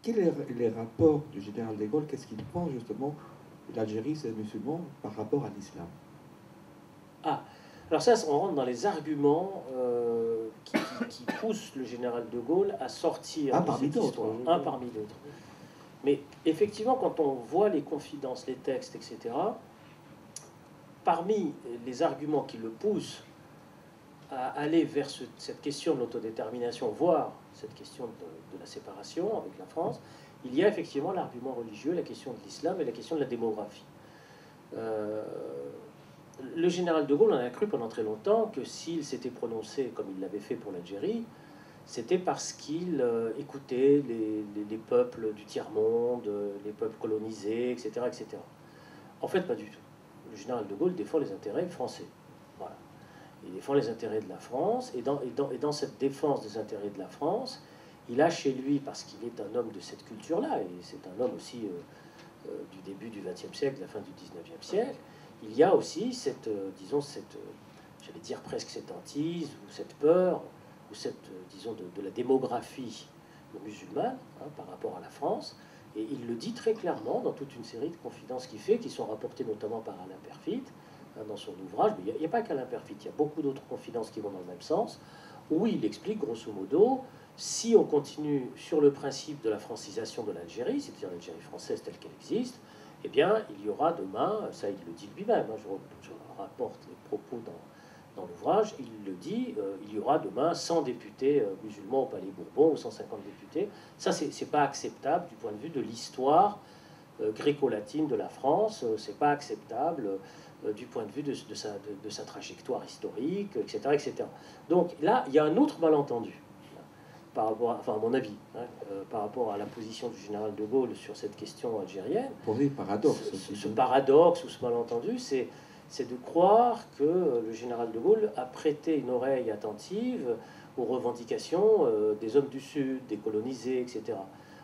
quel est les rapports du général de Gaulle? Qu'est-ce qu'il pense justement de l'Algérie, c'est musulman, par rapport à l'islam? Ah, alors ça, on rentre dans les arguments qui poussent le général de Gaulle à sortir Un de parmi cette d'autres. histoire, un parmi d'autres. Mais effectivement, quand on voit les confidences, les textes, etc., parmi les arguments qui le poussent à aller vers cette question de l'autodétermination, voire cette question de la séparation avec la France, il y a effectivement l'argument religieux, la question de l'islam et la question de la démographie. Le général de Gaulle en a cru pendant très longtemps que s'il s'était prononcé comme il l'avait fait pour l'Algérie, c'était parce qu'il écoutait les peuples du tiers-monde, les peuples colonisés, etc., etc. En fait, pas du tout. Le général de Gaulle défend les intérêts français. Voilà. Il défend les intérêts de la France, et dans cette défense des intérêts de la France, il a chez lui, parce qu'il est un homme de cette culture-là, et c'est un homme aussi du début du XXe siècle, de la fin du XIXe siècle, il y a aussi cette, disons, j'allais dire presque cette hantise, ou cette peur, ou cette, disons, de la démographie musulmane par rapport à la France. Et il le dit très clairement dans toute une série de confidences qu'il fait, qui sont rapportées notamment par Alain Perfit, dans son ouvrage. Mais il n'y a pas qu'Alain Perfit, il y a beaucoup d'autres confidences qui vont dans le même sens, où il explique grosso modo, si on continue sur le principe de la francisation de l'Algérie, c'est-à-dire l'Algérie française telle qu'elle existe, eh bien, il y aura demain, ça il le dit lui-même, je rapporte les propos dans l'ouvrage, il le dit, il y aura demain 100 députés musulmans au Palais Bourbon, ou 150 députés. Ça, c'est pas acceptable du point de vue de l'histoire gréco-latine de la France, c'est pas acceptable du point de vue de sa trajectoire historique, etc., etc. Donc là, il y a un autre malentendu par rapport, enfin à mon avis, par rapport à la position du général de Gaulle sur cette question algérienne. Posé paradoxe. Ce paradoxe ou ce malentendu, c'est de croire que le général de Gaulle a prêté une oreille attentive aux revendications des hommes du Sud, des colonisés, etc.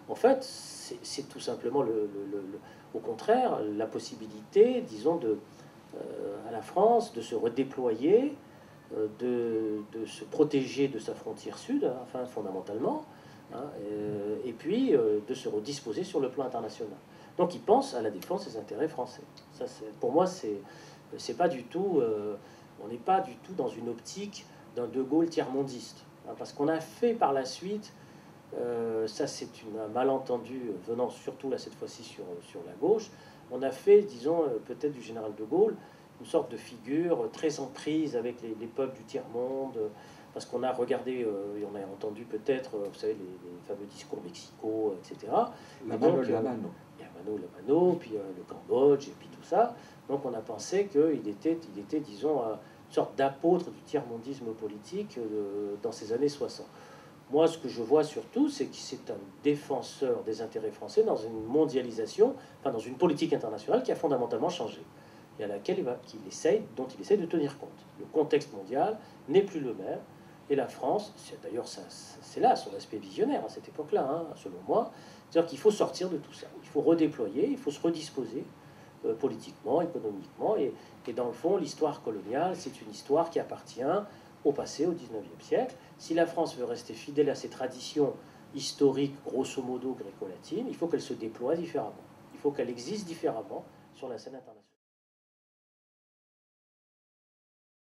En fait, c'est tout simplement, au contraire, la possibilité, disons, à la France de se redéployer, de se protéger de sa frontière sud, enfin fondamentalement, et puis de se redisposer sur le plan international. Donc il pense à la défense des intérêts français. Ça, pour moi, c'est pas du tout, on n'est pas du tout dans une optique d'un De Gaulle tiers-mondiste, parce qu'on a fait par la suite, ça c'est un malentendu venant surtout là cette fois-ci sur la gauche, on a fait, disons, peut-être du général de Gaulle une sorte de figure très en prise avec les peuples du tiers-monde, parce qu'on a regardé et on a entendu peut-être, vous savez, les fameux discours Mexico, etc. La Mano, puis le Cambodge, et puis tout ça. Donc on a pensé qu'il était, disons, une sorte d'apôtre du tiers-mondisme politique dans ces années 60. Moi, ce que je vois surtout, c'est que c'est un défenseur des intérêts français dans une mondialisation, enfin dans une politique internationale qui a fondamentalement changé, et à laquelle dont il essaye de tenir compte. Le contexte mondial n'est plus le même, et la France, d'ailleurs c'est là son aspect visionnaire à cette époque-là, selon moi, c'est-à-dire qu'il faut sortir de tout ça, il faut redéployer, il faut se redisposer politiquement, économiquement, et dans le fond, l'histoire coloniale, c'est une histoire qui appartient au passé, au XIXe siècle. Si la France veut rester fidèle à ses traditions historiques, grosso modo gréco-latines, il faut qu'elle se déploie différemment. Il faut qu'elle existe différemment sur la scène internationale.